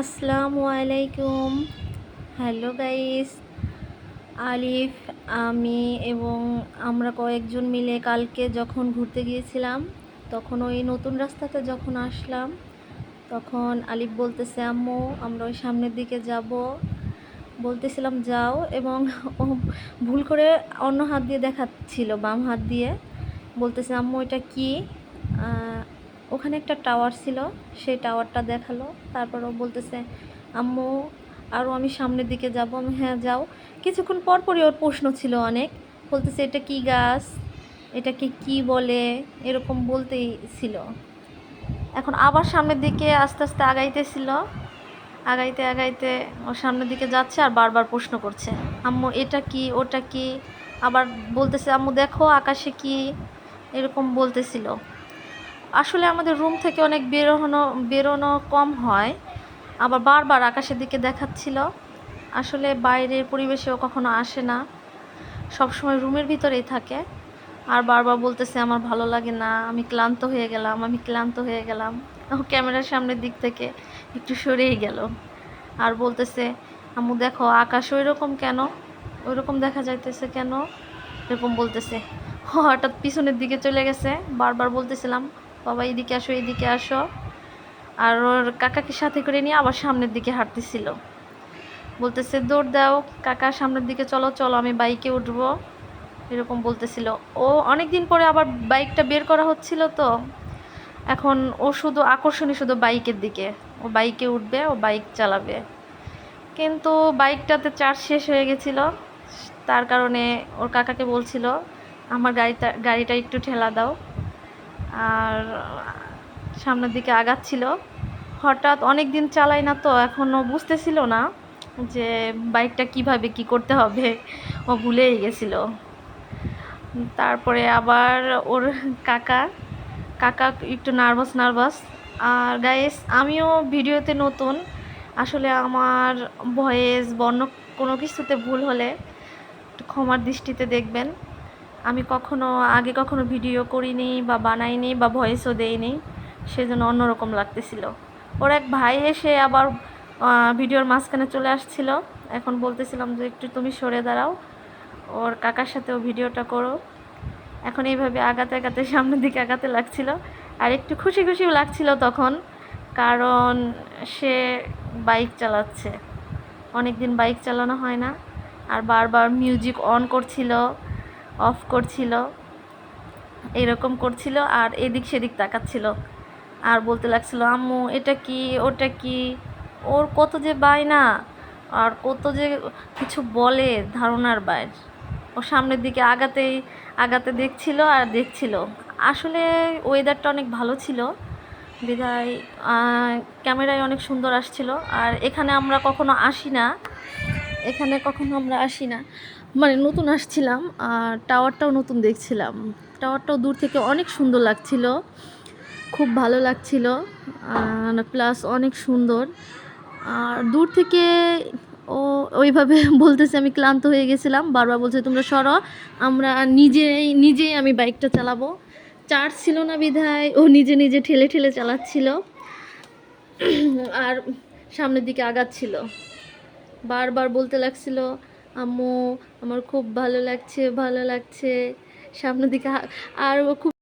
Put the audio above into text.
আসসালামু আলাইকুম। Hello guys. আলিফ, আমি এবং আমরা কয়েকজন মিলে কালকে যখন ঘুরতে গিয়েছিলাম, তখন ওই নতুন রাস্তাতে যখন আসলাম, তখন আলিফ বলতেছে আম্মু আমরা ওই সামনের দিকে যাব। বলতেছিলাম যাও, এবং ও ভুল করে অন্য হাত দিয়ে দেখাচ্ছিল, বাম হাত দিয়ে। বলতেছে আম্মু এটা কি? ওখানে একটা টাওয়ার ছিল, সেই টাওয়ারটা দেখালো। তারপর ও বলতেছে আম্মু আরও আমি সামনের দিকে যাব। আমি হ্যাঁ যাও। কিছুক্ষণ পরপরই ওর প্রশ্ন ছিল অনেক। বলতেছে এটা কি গাছ, এটাকে কি বলে, এরকম বলতেই ছিল। এখন আবার সামনের দিকে আস্তে আস্তে আগাইতেছিল। আগাইতে আগাইতে ওর সামনের দিকে যাচ্ছে আর বারবার প্রশ্ন করছে আম্মু এটা কি, ওটা কি। আবার বলতেছে আম্মু দেখো আকাশে কি, এরকম বলতেছিল। আসলে আমাদের রুম থেকে অনেক বেরোনো কম হয়, আবার বারবার আকাশের দিকে দেখাচ্ছিল। আসলে বাইরের পরিবেশেও কখনো আসে না, সবসময় রুমের ভিতরেই থাকে। আর বারবার বলতেছে আমার ভালো লাগে না, আমি ক্লান্ত হয়ে গেলাম, আমি ক্লান্ত হয়ে গেলাম। ও ক্যামেরার সামনের দিক থেকে একটু সরেই গেল আর বলতেছে আম্মু দেখো আকাশ ওই রকম কেন, ওই রকম দেখা যাইতেছে কেন, এরকম বলতেছে। হঠাৎ পিছনের দিকে চলে গেছে। বারবার বলতেছিলাম বাবা এইদিকে আসো, এইদিকে আসো। আর ওর কাকাকে সাথে করে নিয়ে আবার সামনের দিকে হাঁটতেছিল। বলতেছে দৌড় দাও কাকা, সামনের দিকে চলো চলো, আমি বাইকে উঠবো, এরকম বলতেছিল। ও অনেক দিন পরে আবার বাইকটা বের করা হচ্ছিল, তো এখন ও শুধু আকর্ষণই শুধু বাইকের দিকে। ও বাইকে উঠবে, ও বাইক চালাবে। কিন্তু বাইকটাতে চার্জ শেষ হয়ে গেছিল, তার কারণে ওর কাকাকে বলছিল আমার গাড়িটা একটু ঠেলা দাও। আর সামনের দিকে আগাচ্ছিল। হঠাৎ অনেক দিন চালাই না, তো এখনও বুঝতেছিল না যে বাইকটা কিভাবে কি করতে হবে, ও ভুলেই গেছিল। তারপরে আবার ওর কাকা কাকা একটু নার্ভাস। আর গাইস আমিও ভিডিওতে নতুন, আসলে আমার ভয়েস বর্ণ কোনো কিছুতে ভুল হলে একটু ক্ষমার দৃষ্টিতে দেখবেন। আমি আগে কখনো ভিডিও করিনি বা বানাইনি বা ভয়েসও দেইনি, সেজন্য অন্যরকম লাগতেছিল। ওর এক ভাই এসে আবার ভিডিওর মাঝখানে চলে আসছিল। এখন বলতেছিলাম যে একটু তুমি সরে দাঁড়াও, ওর কাকার সাথেও ভিডিওটা করো। এখন এইভাবে আগাতে আগাতে সামনের দিকে আগাতে লাগছিল। আর একটু খুশিও লাগছিল তখন, কারণ সে বাইক চালাচ্ছে, অনেক দিন বাইক চালানো হয় না। আর বারবার মিউজিক অন করছিল, অফ করছিল, এরকম করছিল আর এদিক সেদিক তাকাচ্ছিল। আর বলতে লাগছিল আম্মু এটা কি, ওটা কি। ওর কত যে বায়না, আর কত যে কিছু বলে ধারণার বাইরে। ও সামনের দিকে আগাতে দেখছিল আর দেখছিল। আসলে ওয়েদারটা অনেক ভালো ছিল বিধায় ক্যামেরায় অনেক সুন্দর আসছিল। আর এখানে আমরা কখনো আসি না, মানে নতুন আসছিলাম। আর টাওয়ারটাও নতুন দেখছিলাম। টাওয়ারটাও দূর থেকে অনেক সুন্দর লাগছিল, খুব ভালো লাগছিল, প্লাস অনেক সুন্দর। আর দূর থেকে ও ওইভাবে বলতেছে আমি ক্লান্ত হয়ে গেছিলাম, বারবার বলছে তোমরা সরো, আমরা নিজেই আমি বাইকটা চালাবো। চার্জ ছিল না বিধায় ও নিজে ঠেলে ঠেলে চালাচ্ছিল আর সামনের দিকে আগাচ্ছিল। বারবার বলতে লাগছিল আম্মু আমার খুব ভালো লাগছে, ভালো লাগছে, সামনের দিকে। আর ও খুব